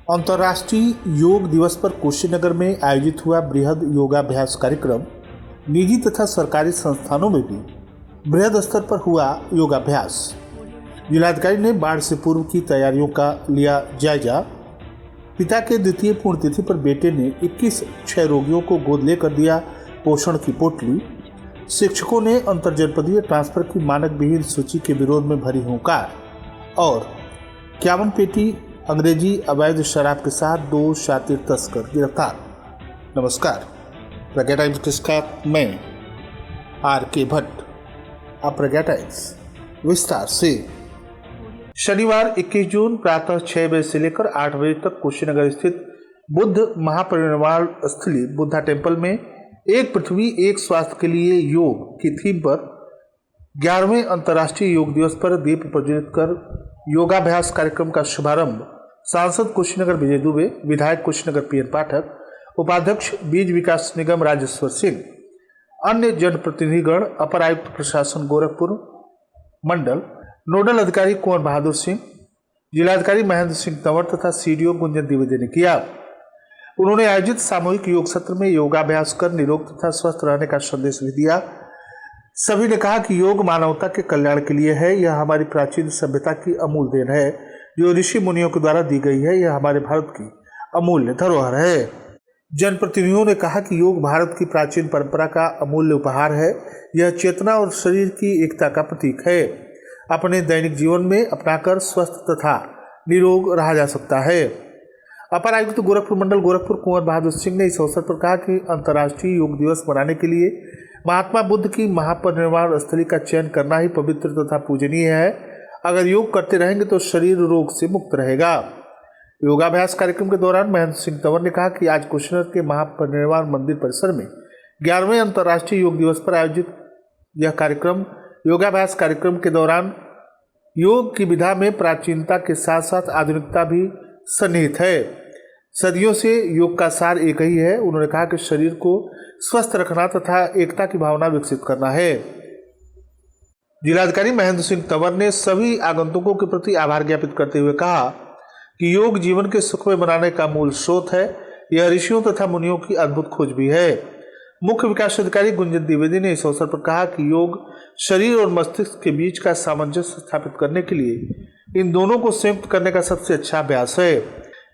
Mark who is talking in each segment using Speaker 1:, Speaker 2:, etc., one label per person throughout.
Speaker 1: अंतर्राष्ट्रीय योग दिवस पर कुशीनगर में आयोजित हुआ बृहद योगाभ्यास कार्यक्रम। निजी तथा सरकारी संस्थानों में भी बृहद स्तर पर हुआ योगाभ्यास। जिलाधिकारी ने बाढ़ से पूर्व की तैयारियों का लिया जायजा। पिता के द्वितीय पुण्यतिथि पर बेटे ने 21 क्षय रोगियों को गोद लेकर दिया पोषण की पोटली। शिक्षकों ने अंतरजनपदीय ट्रांसफर की मानक विहीन सूची के विरोध में भरी हुंकार। और 51 पेटी अंग्रेजी अवैध शराब के साथ 2 शातिर तस्कर गिरफ्तार। नमस्कार, प्रज्ञा टाइम्स के साथ मैं RK भट्ट। अब प्रज्ञा टाइम्स विस्तार से। शनिवार 21 जून प्रातः 6 बजे से लेकर 8 बजे तक कुशीनगर स्थित बुद्ध महापरिनिर्वाण स्थली बुद्धा टेम्पल में एक पृथ्वी एक स्वास्थ्य के लिए योग की थीम पर 11वें अंतर्राष्ट्रीय योग दिवस पर दीप प्रज्वलित कर योगाभ्यास कार्यक्रम का शुभारंभ सांसद कुशीनगर विजय दुबे, विधायक कुशीनगर PN पाठक, उपाध्यक्ष बीज विकास निगम राजेश्वर सिंह, अन्य जनप्रतिनिधिगण, अपर आयुक्त प्रशासन गोरखपुर मंडल, नोडल अधिकारी कुंवर बहादुर सिंह, जिलाधिकारी महेंद्र सिंह तंवर तथा CDO गुंजन द्विवेदी ने किया। उन्होंने आयोजित सामूहिक योग सत्र में योगाभ्यास कर निरोग तथा स्वस्थ रहने का संदेश भी दिया। सभी ने कहा कि योग मानवता के कल्याण के लिए है। यह हमारी प्राचीन सभ्यता की अमूल देन है जो ऋषि मुनियों के द्वारा दी गई है। यह हमारे भारत की अमूल्य धरोहर है। जनप्रतिनिधियों ने कहा कि योग भारत की प्राचीन परंपरा का अमूल्य उपहार है। यह चेतना और शरीर की एकता का प्रतीक है। अपने दैनिक जीवन में अपनाकर स्वस्थ तथा निरोग रहा जा सकता है। अपर आयुक्त गोरखपुर मंडल गोरखपुर कुंवर बहादुर सिंह ने इस अवसर पर कहा कि अंतर्राष्ट्रीय योग दिवस मनाने के लिए महात्मा बुद्ध की महापरिनिर्वाण स्थली का चयन करना ही पवित्र तथा पूजनीय है। अगर योग करते रहेंगे तो शरीर रोग से मुक्त रहेगा। योगाभ्यास कार्यक्रम के दौरान महेंद्र सिंह तंवर ने कहा कि आज कुशीनगर के महापरिनिर्वाण मंदिर परिसर में 11वें अंतर्राष्ट्रीय योग दिवस पर आयोजित यह कार्यक्रम योगाभ्यास कार्यक्रम के दौरान योग की विधा में प्राचीनता के साथ साथ आधुनिकता भी सन्निहित है। सदियों से योग का सार एक ही है। उन्होंने कहा कि शरीर को स्वस्थ रखना तथा एकता की भावना विकसित करना है। जिलाधिकारी महेंद्र सिंह तंवर ने सभी आगंतुकों के प्रति आभार ज्ञापित करते हुए कहा कि योग जीवन के सुखमय बनाने का मूल स्रोत है। यह ऋषियों तथा मुनियों की अद्भुत खोज भी है। मुख्य विकास अधिकारी गुंजन द्विवेदी ने इस अवसर पर कहा कि योग शरीर और मस्तिष्क के बीच का सामंजस्य स्थापित करने के लिए इन दोनों को संयुक्त करने का सबसे अच्छा अभ्यास है।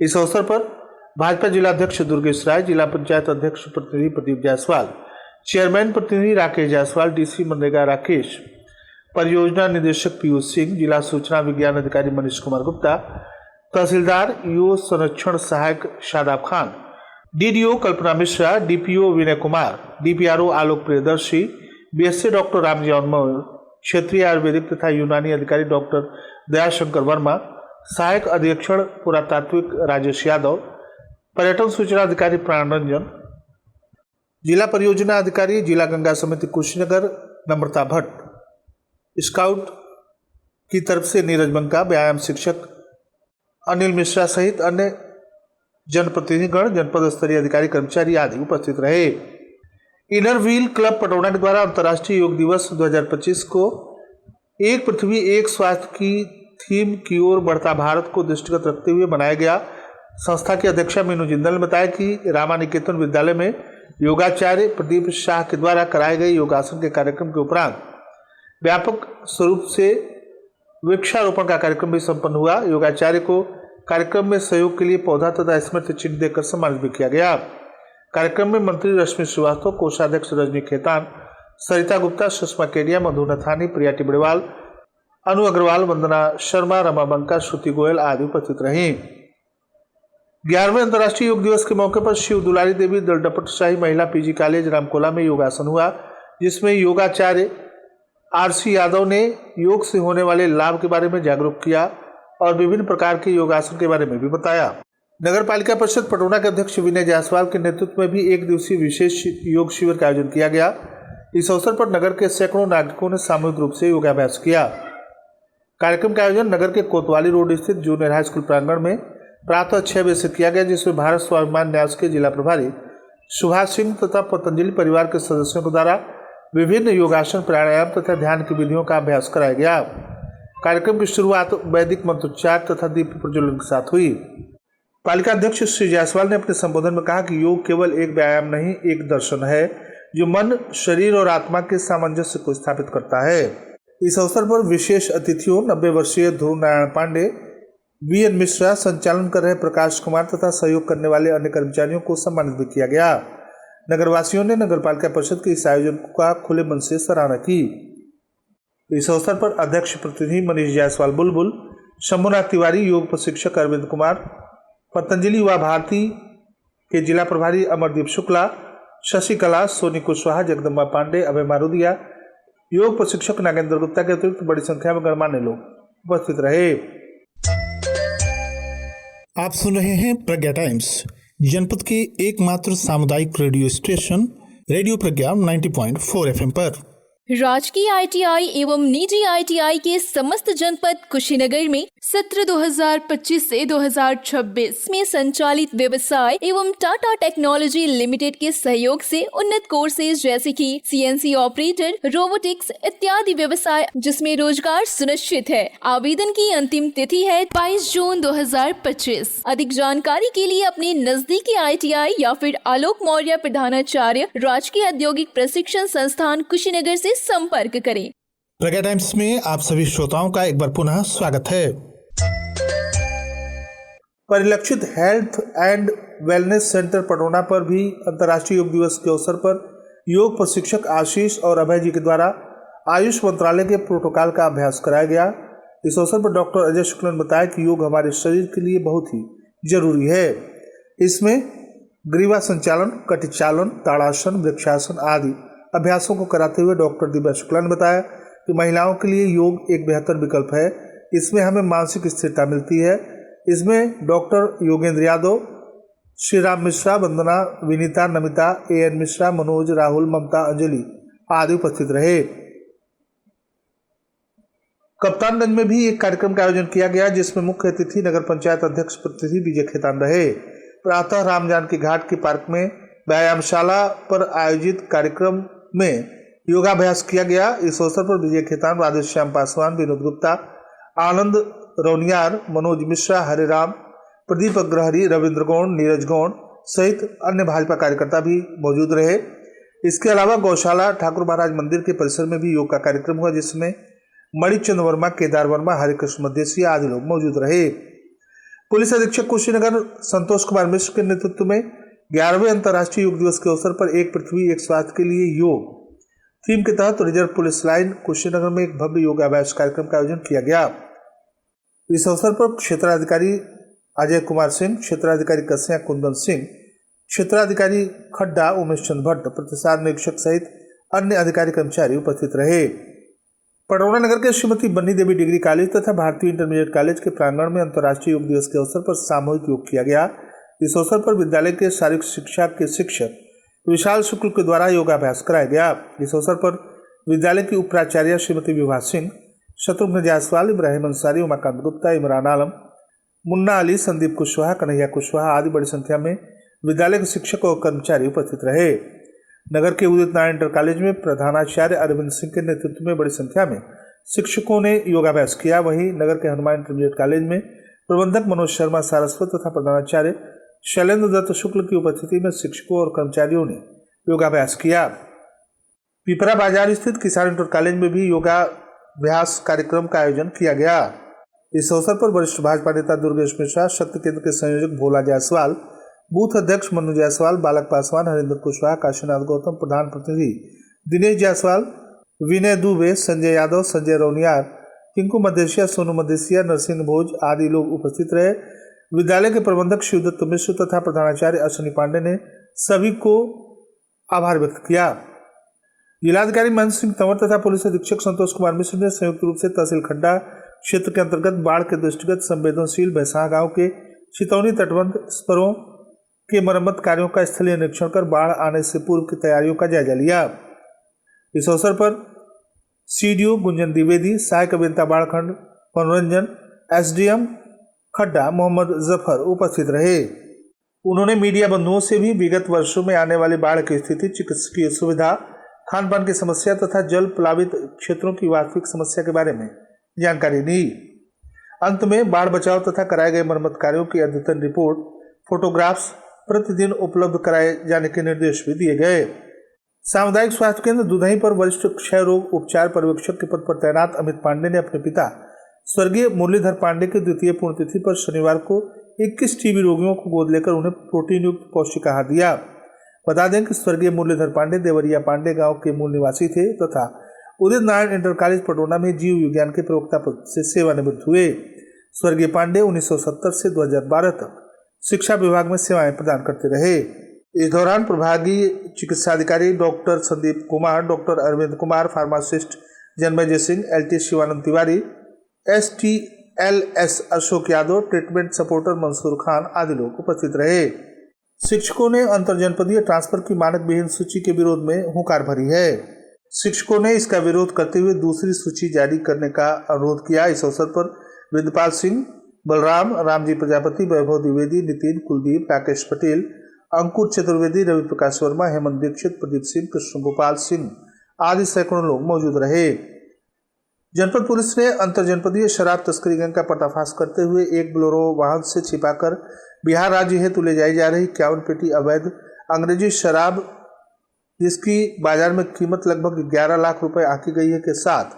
Speaker 1: इस अवसर पर भाजपा जिलाध्यक्ष दुर्गेश राय, जिला पंचायत अध्यक्ष प्रतिनिधि प्रदीप जायसवाल, चेयरमैन प्रतिनिधि राकेश जायसवाल, DC मनरेगा राकेश, परियोजना निदेशक पीयूष सिंह, जिला सूचना विज्ञान अधिकारी मनीष कुमार गुप्ता, तहसीलदार ईओ संरक्षण सहायक शादाब खान, DDO कल्पना मिश्रा, DPO विनय कुमार, DPRO आलोक प्रियदर्शी, BSc डॉक्टर रामजी अनमोल, क्षेत्रीय आयुर्वेदिक तथा यूनानी अधिकारी डॉक्टर दयाशंकर वर्मा, सहायक अधीक्षण पुरातात्विक राजेश यादव, पर्यटन सूचना अधिकारी प्राण रंजन, जिला परियोजना अधिकारी जिला गंगा समिति कुशीनगर नम्रता भट्ट, स्काउट की तरफ से नीरज बंका, व्यायाम शिक्षक अनिल मिश्रा सहित अन्य जनप्रतिनिधिगण, जनपद स्तरीय अधिकारी कर्मचारी आदि उपस्थित रहे। इनर व्हील क्लब पटौना के द्वारा अंतर्राष्ट्रीय योग दिवस 2025 को एक पृथ्वी एक स्वास्थ्य की थीम की ओर बढ़ता भारत को दृष्टिगत रखते हुए बनाया गया। संस्था की अध्यक्षा मीनू जिंदल ने बताया कि रामानिकेतन विद्यालय में योगाचार्य प्रदीप शाह के द्वारा कराए गए योगासन के कार्यक्रम के उपरांत व्यापक स्वरूप से वृक्षारोपण का कार्यक्रम भी संपन्न हुआ। योगाचार्य को कार्यक्रम में सहयोग के लिए पौधा तथा स्मृति चिन्ह देकर सम्मानित भी किया गया। कार्यक्रम में मंत्री रश्मि श्रीवास्तव, कोषाध्यक्ष रजनी खेतान, सरिता गुप्ता, सुषमा केडिया, मधु नथानी, प्रिया टिबड़ेवाल, अनु अग्रवाल, वंदना शर्मा, रमा बंका, श्रुति गोयल आदि उपस्थित रहीं। 11वें अंतर्राष्ट्रीय योग दिवस के मौके पर शिव दुलारी देवी दलडपट शाही महिला PG कॉलेज रामकोला में योगासन हुआ, जिसमें योगाचार्य RC यादव ने योग से होने वाले लाभ के बारे में जागरूक किया और विभिन्न प्रकार के योगासन के बारे में भी बताया। नगर पालिका परिषद पटौना के अध्यक्ष विनय जायसवाल के नेतृत्व में भी एक दिवसीय विशेष योग शिविर का आयोजन किया गया। इस अवसर पर नगर के सैकड़ों नागरिकों ने सामूहिक रूप से योगाभ्यास किया। कार्यक्रम का आयोजन नगर के कोतवाली रोड स्थित जूनियर हाई स्कूल प्रांगण में प्रातः 6 बजे से किया गया, जिसमें भारत स्वाभिमान न्यास के जिला प्रभारी सुभाष सिंह तथा पतंजलि परिवार के सदस्यों के द्वारा विभिन्न योगासन, प्राणायाम तथा ध्यान की विधियों का अभ्यास कराया गया। कार्यक्रम की शुरुआत वैदिक मंत्रोच्चार तथा दीप प्रज्वलन के साथ हुई। पालिका अध्यक्ष श्री जायसवाल ने अपने संबोधन में कहा कि योग केवल एक व्यायाम नहीं, एक दर्शन है जो मन, शरीर और आत्मा के सामंजस्य को स्थापित करता है। इस अवसर पर विशेष अतिथियों 90 वर्षीय ध्रुव नारायण पांडे, वीएन मिश्रा, संचालन कर रहे प्रकाश कुमार तथा सहयोग करने वाले अन्य कर्मचारियों को सम्मानित भी किया गया। नगरवासियों ने नगर पालिका परिषद के इस आयोजन का खुले मन से सराहना की। इस अवसर पर अध्यक्ष प्रतिनिधि मनीष जायसवाल बुलबुल, शंभुनाथ तिवारी, योग प्रशिक्षक अरविंद कुमार, पतंजलि युवा भारती के जिला प्रभारी अमरदीप शुक्ला, शशिकला, सोनी कुशवाहा, जगदम्बा पांडे, अभय मारूदिया, योग प्रशिक्षक नागेंद्र गुप्ता के अतिरिक्त बड़ी संख्या में गणमान्य लोग उपस्थित रहे।
Speaker 2: आप सुन रहे हैं प्रज्ञा टाइम्स, जनपद के एकमात्र सामुदायिक रेडियो स्टेशन रेडियो प्रज्ञा 90.4 FM पर।
Speaker 3: राजकीय ITI एवं निजी ITI के समस्त जनपद कुशीनगर में सत्र 2025 से 2026 में संचालित व्यवसाय एवं टाटा टेक्नोलॉजी लिमिटेड के सहयोग से उन्नत कोर्सेज जैसे कि CNC ऑपरेटर, रोबोटिक्स इत्यादि व्यवसाय जिसमें रोजगार सुनिश्चित है। आवेदन की अंतिम तिथि है 22 जून 2025। अधिक जानकारी के लिए अपने नजदीकी ITI या फिर आलोक मौर्य प्रधानाचार्य राजकीय औद्योगिक प्रशिक्षण संस्थान कुशीनगर से संपर्क करें।
Speaker 2: प्रज्ञा टाइम्स में आप सभी श्रोताओं का एक बार पुनः स्वागत है।
Speaker 1: परिलक्षित हेल्थ एंड वेलनेस सेंटर पटौना पर भी अंतर्राष्ट्रीय योग दिवस के अवसर पर योग प्रशिक्षक आशीष और अभय जी के द्वारा आयुष मंत्रालय के प्रोटोकॉल का अभ्यास कराया गया। इस अवसर पर डॉक्टर अजय शुक्ला ने बताया कि योग हमारे शरीर के लिए बहुत ही जरूरी है। इसमें ग्रीवा संचालन, कटिचालन, ताड़ासन, वृक्षासन आदि अभ्यासों को कराते हुए डॉक्टर दिव्या शुक्ला ने बताया कि महिलाओं के लिए योग एक बेहतर विकल्प है। इसमें हमें मानसिक स्थिरता मिलती है। इसमें डॉक्टर योगेंद्र यादव, श्रीराम मिश्रा, वंदना, विनीता, नमिता, AN मिश्रा, मनोज, राहुल, ममता, अंजलि आदि उपस्थित रहे। कप्तानगंज में भी एक कार्यक्रम का आयोजन किया गया जिसमें मुख्य अतिथि नगर पंचायत अध्यक्ष प्रतिनिधि विजय खेतान रहे। प्रातः राम जानकी घाट के पार्क में व्यायामशाला पर आयोजित कार्यक्रम में योगाभ्यास किया गया। इस अवसर पर विजय खेतान, राधेश्याम पासवान, विनोद गुप्ता, आनंद रौनियार, मनोज मिश्रा, हरिराम, प्रदीप अग्रहरी, रविंद्र गौड़, नीरज गौड़ सहित अन्य भाजपा कार्यकर्ता भी मौजूद रहे। इसके अलावा गौशाला ठाकुर महाराज मंदिर के परिसर में भी योग का कार्यक्रम हुआ जिसमें मणिचंद वर्मा, केदार वर्मा, हरिकृष्ण मदेसिया आदि लोग मौजूद रहे। पुलिस अधीक्षक कुशीनगर संतोष कुमार मिश्र के नेतृत्व में 11वें अंतर्राष्ट्रीय योग दिवस के अवसर पर एक पृथ्वी एक स्वास्थ्य के लिए योग थीम के तहत रिजर्व पुलिस लाइन कुशीनगर में एक भव्य योगाभ्यास कार्यक्रम का आयोजन किया गया। इस अवसर पर क्षेत्राधिकारी अजय कुमार सिंह, क्षेत्राधिकारी कसिया कुंदन सिंह, क्षेत्राधिकारी खड्डा उमेश चंद भट्ट, प्रतिसाद निरीक्षक सहित अन्य अधिकारी कर्मचारी उपस्थित रहे। पटौना नगर के श्रीमती बन्नी देवी डिग्री कॉलेज तथा भारतीय इंटरमीडिएट कॉलेज के प्रांगण में अंतर्राष्ट्रीय योग दिवस के अवसर पर सामूहिक योग किया गया। इस अवसर पर विद्यालय के शारीरिक शिक्षा के शिक्षक विशाल शुक्ल के द्वारा योगाभ्यास कराया गया। इस अवसर पर विद्यालय की उपाचार्य श्रीमती विभा सिंह, शत्रुघ्न जायसवाल, इब्राहिम अंसारी, उमाकांत गुप्ता, इमरान आलम, मुन्ना अली, संदीप कुशवाहा, कन्हैया कुशवाहा आदि बड़ी संख्या में विद्यालय के शिक्षक और कर्मचारी उपस्थित रहे। नगर के उदित नारायण इंटर कॉलेज में प्रधानाचार्य अरविंद सिंह के नेतृत्व में बड़ी संख्या में शिक्षकों ने योगाभ्यास किया। वहीं नगर के हनुमान इंटरमीडिएट कॉलेज में प्रबंधक मनोज शर्मा सारस्वत तथा प्रधानाचार्य शैलेंद्र दत्त शुक्ल की उपस्थिति में शिक्षकों और कर्मचारियों ने योगाभ्यास किया। पिपरा बाजार स्थित किसान इंटर कॉलेज में भी योगाभ्यास कार्यक्रम का आयोजन किया गया। इस अवसर पर वरिष्ठ भाजपा नेता दुर्गेश मिश्रा, शक्ति केंद्र के संयोजक भोला जायसवाल, बूथ अध्यक्ष मनु जायसवाल, बालक पासवान, हरिंद्र कुशवाहा, काशीनाथ गौतम, प्रधान प्रतिनिधि दिनेश जायसवाल, विनय दुबे, संजय यादव, संजय रौनियार, टिंकू मदेसिया, सोनू मदेसिया, नरसिंह भोज आदि लोग उपस्थित रहे। विद्यालय के प्रबंधक शिवदत्त मिश्र तथा प्रधानाचार्य अश्विनी पांडे ने सभी को आभार व्यक्त किया। जिलाधिकारी महेंद्र सिंह तंवर तथा पुलिस अधीक्षक संतोष कुमार मिश्र ने संयुक्त रूप से तहसील खड्डा क्षेत्र के अंतर्गत बाढ़ के दृष्टिगत संवेदनशील भैंसा गांव के चितौनी तटबंध स्तरों के मरम्मत कार्यों का स्थलीय निरीक्षण कर बाढ़ आने से पूर्व की तैयारियों का जायजा लिया। इस अवसर पर CDO गुंजन द्विवेदी, सहायक अभियंता बाढ़ खंड मनोरंजन, SDM खड्डा मोहम्मद जफर उपस्थित रहे। उन्होंने मीडिया बंधुओं से भी विगत वर्षों में आने वाली बाढ़ की स्थिति, चिकित्सकीय सुविधा, खान पान की समस्या तथा जल प्लावित क्षेत्रों की वास्तविक समस्या के बारे में जानकारी दी। अंत में बाढ़ बचाव तथा कराए गए मरम्मत कार्यों की अद्यतन रिपोर्ट, फोटोग्राफ्स प्रतिदिन उपलब्ध कराए जाने के निर्देश भी दिए गए। सामुदायिक स्वास्थ्य केंद्र दुधही पर वरिष्ठ क्षय रोग उपचार पर्यवेक्षक के पद पर तैनात अमित पांडे ने अपने पिता स्वर्गीय मुरलीधर पांडे की द्वितीय पुण्यतिथि पर शनिवार को 21 टीबी रोगियों को गोद लेकर उन्हें प्रोटीन युक्त पौष्टिक आहार दिया। बता दें कि स्वर्गीय मुरलीधर पांडे देवरिया पांडे गांव के मूल निवासी थे तथा उदित नारायण इंटर कॉलेज पटोना में जीव विज्ञान के प्रवक्ता पद से सेवानिवृत्त हुए। स्वर्गीय पांडे 1970 से 2012 तक शिक्षा विभाग में सेवाएं प्रदान करते रहे। इस दौरान प्रभागीय चिकित्साधिकारी doctor Sandeep Kumar, doctor Arvind Kumar, pharmacist Janmajay Singh, LT Shivanand Tiwari, STLS Ashok Yadav, treatment supporter Mansoor Khan आदि लोग उपस्थित रहे। शिक्षकों ने अंतरजनपदीय ट्रांसफर की मानक विहीन सूची के विरोध में हुंकार भरी है। शिक्षकों ने इसका विरोध करते हुए दूसरी सूची जारी करने का अनुरोध किया। इस अवसर पर विंदपाल सिंह, बलराम, रामजी प्रजापति, वैभव द्विवेदी, नितिन, कुलदीप, राकेश पटेल, अंकुर चतुर्वेदी, रवि प्रकाश वर्मा, हेमंत दीक्षित, प्रदीप सिंह, कृष्ण गोपाल सिंह आदि सैकड़ों लोग मौजूद रहे। जनपद पुलिस ने अंतरजनपदीय शराब तस्करी गैंग का पर्दाफाश करते हुए एक बोलेरो वाहन से छिपाकर बिहार राज्य हेतु ले जाई जा रही 51 पेटी अवैध अंग्रेजी शराब, जिसकी बाजार में कीमत लगभग 11 लाख रुपए आंकी गई है, के साथ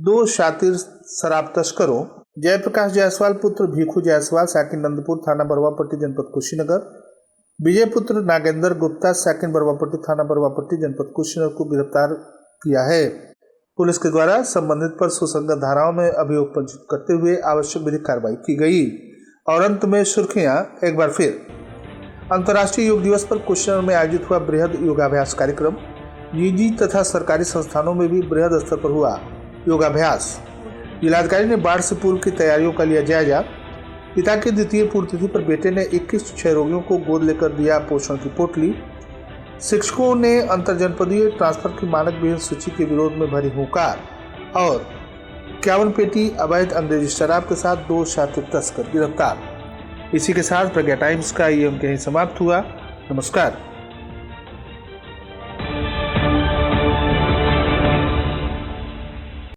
Speaker 1: 2 शातिर शराब तस्करों जयप्रकाश जायसवाल पुत्र भीखू जायसवाल, साकिन नंदपुर, थाना बरवापट्टी, जनपद कुशीनगर, विजय पुत्र नागेंद्र गुप्ता, साकिन बरवापट्टी, थाना बरवापट्टी, जनपद कुशीनगर को गिरफ्तार किया है। पुलिस के द्वारा संबंधित पर सुसंगत धाराओं में अभियोग पंजीकृत करते हुए आवश्यक विधिक कार्रवाई की गई। और अंत में सुर्खियां एक बार फिर। अंतर्राष्ट्रीय योग दिवस पर कुशीनगर में आयोजित हुआ बृहद योगाभ्यास कार्यक्रम। निजी तथा सरकारी संस्थानों में भी बृहद स्तर पर हुआ योगाभ्यास। जिलाधिकारी ने बाढ़ से पूर्व की तैयारियों का लिया जायजा। पिता की द्वितीय पुण्यतिथि पर बेटे ने 21 क्षय रोगियों को गोद लेकर दिया पोषण की पोटली। शिक्षकों ने अंतरजनपदीय ट्रांसफर की मानक विहीन सूची के विरोध में भरी हुंकार। और 51 पेटी अवैध अंग्रेजी शराब के साथ 2 शातिर तस्कर गिरफ्तार। इसी के साथ प्रज्ञा टाइम्स का ये अंक यहीं समाप्त हुआ। नमस्कार।